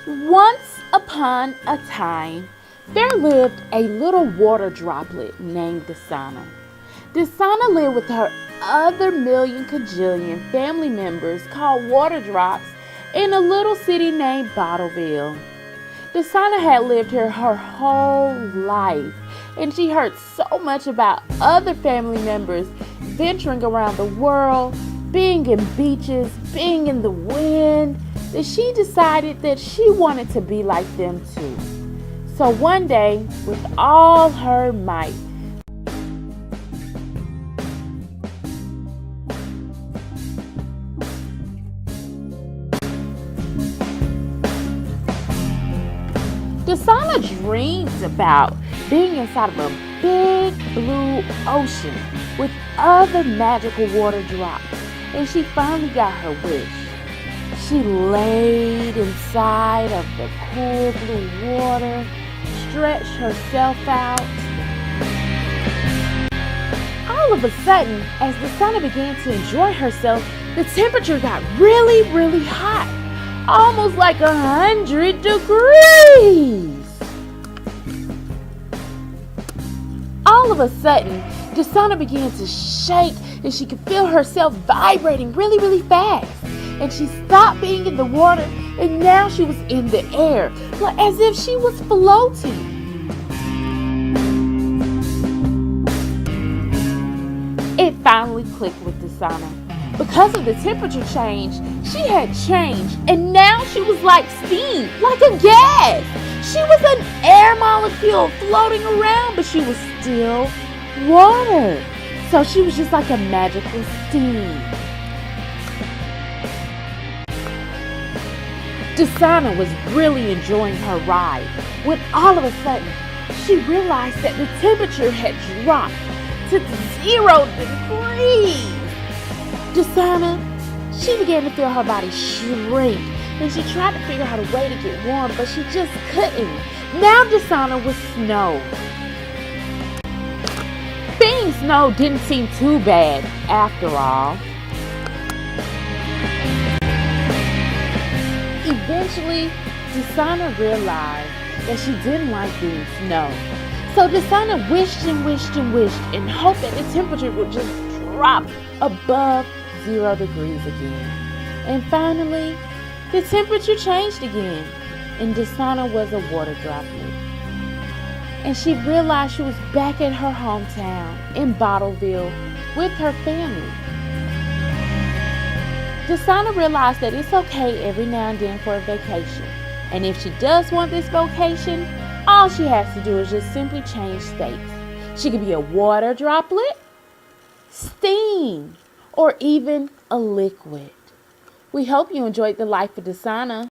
Once upon a time, there lived a little water droplet named Dasana. Dasana lived with her other million kajillion family members called water drops in a little city named Bottleville. Dasana had lived here her whole life, and she heard so much about other family members venturing around the world, being in beaches, being in the wind, that she decided that she wanted to be like them too. So one day, with all her might, Dasana dreamed about being inside of a big blue ocean with other magical water drops, and she finally got her wish. She laid inside of the cool blue water, stretched herself out. All of a sudden, as Dasana began to enjoy herself, the temperature got really, really hot. Almost like 100 degrees. All of a sudden, Dasana began to shake and she could feel herself vibrating really, really fast. And she stopped being in the water and now she was in the air, as if she was floating. It finally clicked with Dasana. Because of the temperature change, she had changed, and now she was like steam, like a gas. She was an air molecule floating around, but she was still water. So she was just like a magical steam. Dasana was really enjoying her ride when all of a sudden she realized that the temperature had dropped to 0 degrees. Dasana, she began to feel her body shrink, and she tried to figure out a way to get warm, but she just couldn't. Now Dasana was snow. Being snow didn't seem too bad after all. Eventually, Dasana realized that she didn't like being snow. So Dasana wished and wished and wished and hoped that the temperature would just drop above 0 degrees again. And finally, the temperature changed again, and Dasana was a water droplet. And she realized she was back at her hometown in Bottleville with her family. Dasana realized that it's okay every now and then for a vacation. And if she does want this vacation, all she has to do is just simply change states. She could be a water droplet, steam, or even a liquid. We hope you enjoyed the life of Dasana.